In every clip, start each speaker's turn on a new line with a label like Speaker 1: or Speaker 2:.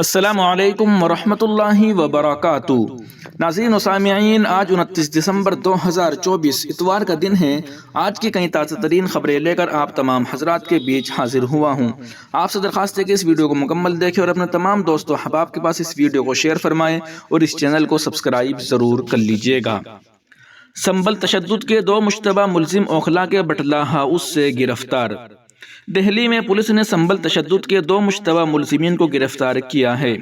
Speaker 1: السلام علیکم ورحمۃ اللہ وبرکاتہ۔ ناظرین و سامعین، آج 29 دسمبر 2024 اتوار کا دن ہے۔ آج کی کئی تازہ ترین خبریں لے کر آپ تمام حضرات کے بیچ حاضر ہوا ہوں۔ آپ سے درخواست ہے کہ اس ویڈیو کو مکمل دیکھیں اور اپنے تمام دوستوں احباب کے پاس اس ویڈیو کو شیئر فرمائیں اور اس چینل کو سبسکرائب ضرور کر لیجئے گا۔ سنبل تشدد کے 2 مشتبہ ملزم اوکھلا کے بٹلہ ہاؤس سے گرفتار۔ دہلی میں پولیس نے سنبل تشدد کے 2 مشتبہ ملزمین کو گرفتار کیا ہے۔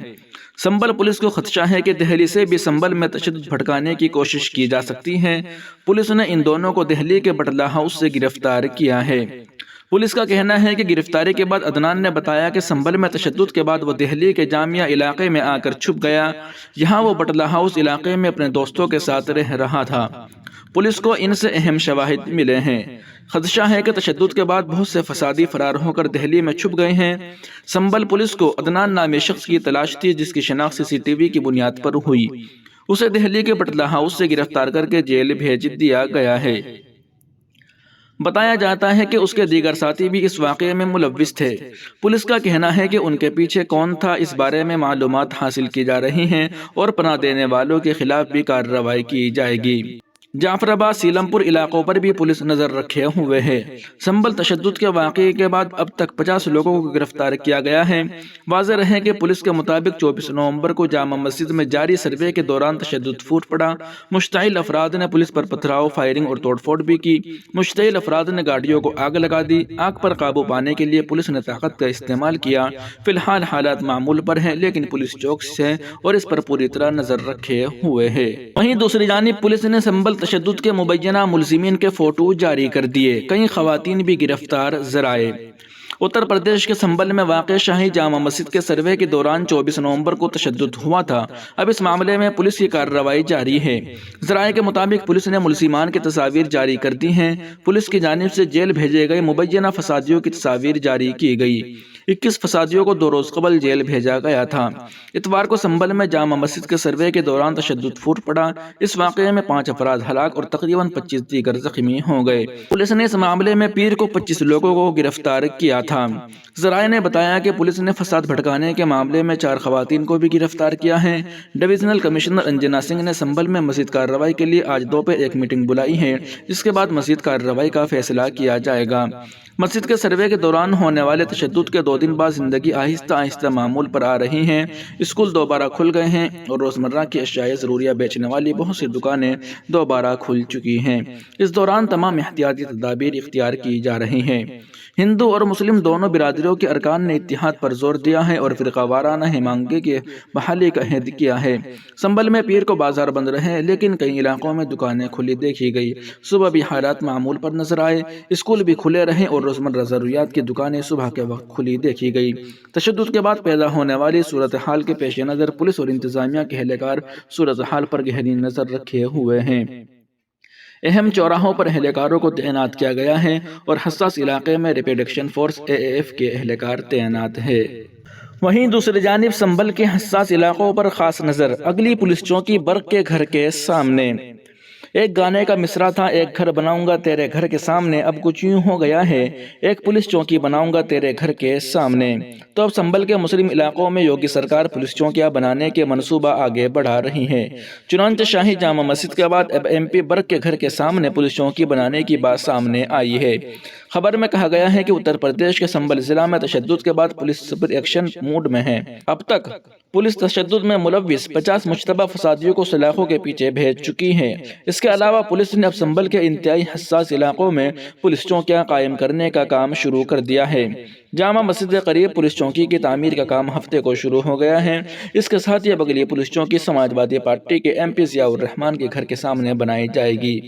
Speaker 1: سنبل پولیس کو خدشہ ہے کہ دہلی سے بھی سنبل میں تشدد بھڑکانے کی کوشش کی جا سکتی ہے۔ پولیس نے ان دونوں کو دہلی کے بٹلہ ہاؤس سے گرفتار کیا ہے۔ پولیس کا کہنا ہے کہ گرفتاری کے بعد عدنان نے بتایا کہ سنبل میں تشدد کے بعد وہ دہلی کے جامعہ علاقے میں آ کر چھپ گیا۔ یہاں وہ بٹلہ ہاؤس علاقے میں اپنے دوستوں کے ساتھ رہ رہا تھا۔ پولیس کو ان سے اہم شواہد ملے ہیں۔ خدشہ ہے کہ تشدد کے بعد بہت سے فسادی فرار ہو کر دہلی میں چھپ گئے ہیں۔ سنبل پولیس کو عدنان نامی شخص کی تلاش تھی، جس کی شناخت سی سی ٹی وی کی بنیاد پر ہوئی۔ اسے دہلی کے بٹلہ ہاؤس سے گرفتار کر کے جیل بھیج دیا گیا ہے۔ بتایا جاتا ہے کہ اس کے دیگر ساتھی بھی اس واقعے میں ملوث تھے۔ پولیس کا کہنا ہے کہ ان کے پیچھے کون تھا، اس بارے میں معلومات حاصل کی جا رہی ہیں اور پناہ دینے والوں کے خلاف بھی کارروائی کی جائے گی۔ جعفر آباد، سیلم پور علاقوں پر بھی پولیس نظر رکھے ہوئے ہے۔ سنبل تشدد کے واقعے کے بعد اب تک 50 لوگوں کو گرفتار کیا گیا ہے۔ واضح رہے کہ پولیس کے مطابق 24 نومبر کو جامع مسجد میں جاری سروے کے دوران تشدد پھوٹ پڑا۔ مشتعل افراد نے پولیس پر پتھراؤ، فائرنگ اور توڑ پھوڑ بھی کی۔ مشتعل افراد نے گاڑیوں کو آگ لگا دی۔ آگ پر قابو پانے کے لیے پولیس نے طاقت کا استعمال کیا۔ فی الحال حالات معمول پر ہیں، لیکن پولیس چوکس ہے اور اس پر پوری طرح نظر رکھے ہوئے ہے۔ وہیں دوسری جانب پولیس نے سنبل تشدد کے مبینہ ملزمین کے فوٹو جاری کر دیے۔ کئی خواتین بھی گرفتار۔ ذرائع اتر پردیش کے سنبل میں واقع شاہی جامع مسجد کے سروے کے دوران 24 نومبر کو تشدد ہوا تھا۔ اب اس معاملے میں پولیس کی کارروائی جاری ہے۔ ذرائع کے مطابق پولیس نے ملزمان کی تصاویر جاری کر دی ہیں۔ پولیس کی جانب سے جیل بھیجے گئے مبینہ فسادیوں کی تصاویر جاری کی گئی۔ 21 فسادیوں کو 2 روز قبل جیل بھیجا گیا تھا۔ اتوار کو سنبل میں جامع مسجد کے سروے کے دوران تشدد پھوٹ پڑا۔ اس واقعے میں 5 افراد ہلاک اور تقریباً 25 دیگر زخمی ہو گئے۔ پولیس نے اس معاملے میں پیر کو 25 لوگوں کو گرفتار کیا تھا۔ ذرائع نے بتایا کہ پولیس نے فساد بھڑکانے کے معاملے میں 4 خواتین کو بھی گرفتار کیا ہے۔ ڈویژنل کمشنر انجنا سنگھ نے سنبل میں مزید کارروائی کے لیے آج دوپہر ایک میٹنگ بلائی ہے، جس کے بعد مزید کارروائی کا فیصلہ کیا جائے گا۔ مسجد کے سروے کے دوران ہونے والے تشدد کے 2 دن بعد زندگی آہستہ آہستہ معمول پر آ رہی ہے۔ اسکول دوبارہ کھل گئے ہیں اور روزمرہ کی اشیاء ضروریہ بیچنے والی بہت سی دکانیں دوبارہ کھل چکی ہیں۔ اس دوران تمام احتیاطی تدابیر اختیار کی جا رہی ہیں۔ ہندو اور مسلم دونوں برادریوں کے ارکان نے اتحاد پر زور دیا ہے اور فرقہ وارانہ ہمانگی کی بحالی کا عہد کیا ہے۔ سنبل میں پیر کو بازار بند رہے، لیکن کئی علاقوں میں دکانیں کھلی دیکھی گئی۔ صبح بھی حالات معمول پر نظر آئے۔ اسکول بھی کھلے رہے اور روزمرہ ضروریات کی دکانیں صبح کے وقت کھلی دیکھی گئی۔ تشدد کے بعد پیدا ہونے والی صورتحال کے پیش نظر پولیس اور انتظامیہ کے اہلکار صورتحال پر گہری نظر رکھے ہوئے ہیں۔ اہم چوراہوں پر اہلکاروں کو تعینات کیا گیا ہے اور حساس علاقے میں ریپڈ ایکشن فورس AAF کے اہلکار تعینات ہے۔ وہیں دوسری جانب سنبل کے حساس علاقوں پر خاص نظر۔ اگلی پولیس چوکی برق کے گھر کے سامنے۔ ایک گانے کا مصرع تھا، ایک گھر بناؤں گا تیرے گھر کے سامنے، اب کچھ یوں ہو گیا ہے، ایک پولیس چوکی بناؤں گا تیرے گھر کے سامنے۔ تو اب سنبل کے مسلم علاقوں میں یوگی سرکار پولیس چوکیاں بنانے کے منصوبہ آگے بڑھا رہی ہے۔ چنانچہ شاہی جامع مسجد کے بعد اب MP برق کے گھر کے سامنے پولیس چوکی بنانے کی بات سامنے آئی ہے۔ خبر میں کہا گیا ہے کہ اتر پردیش کے سنبل ضلع میں تشدد کے بعد پولیس سپر ایکشن موڈ میں ہے۔ اب تک پولیس تشدد میں ملوث 50 مشتبہ فسادیوں کو سلاخوں کے پیچھے بھیج چکی ہے۔ اس کے علاوہ پولیس نے اب سنبل کے انتہائی حساس علاقوں میں پولیس چوکیاں قائم کرنے کا کام شروع کر دیا ہے۔ جامع مسجد کے قریب پولیس چوکی کی تعمیر کا کام ہفتے کو شروع ہو گیا ہے۔ اس کے ساتھ یہ اگلی پولیس چوکی سماج وادی پارٹی کے MP ضیاء الرحمان کے گھر کے سامنے بنائی جائے گی۔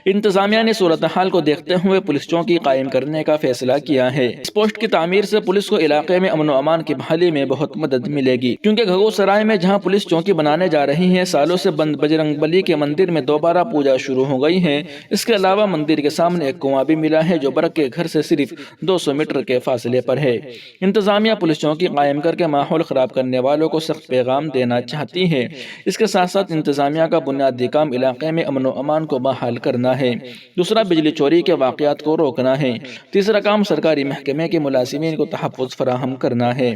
Speaker 1: انتظامیہ نے صورتحال کو دیکھتے ہوئے پولیس چوکی قائم کرنے کا فیصلہ کیا ہے۔ اس پوسٹ کی تعمیر سے پولیس کو علاقے میں امن و امان کی بحالی میں بہت مدد ملے گی، کیونکہ گھگو سرائے میں جہاں پولیس چوکی بنانے جا رہی ہے، سالوں سے بند بجرنگ بلی کے مندر میں دوبارہ پوجا شروع ہو گئی ہے۔ اس کے علاوہ مندر کے سامنے ایک کنواں بھی ملا ہے، جو برق کے گھر سے صرف 200 میٹر کے فاصلے پر ہے۔ انتظامیہ پولیس چوکی قائم کر کے ماحول خراب کرنے والوں کو سخت پیغام دینا چاہتی ہے۔ اس کے ساتھ ساتھ انتظامیہ کا بنیادی کام علاقے میں امن و امان کو بحال کرنا ہے۔ دوسرا بجلی چوری کے واقعات کو روکنا ہے۔ تیسرا کام سرکاری محکمے کے ملازمین کو تحفظ فراہم کرنا ہے۔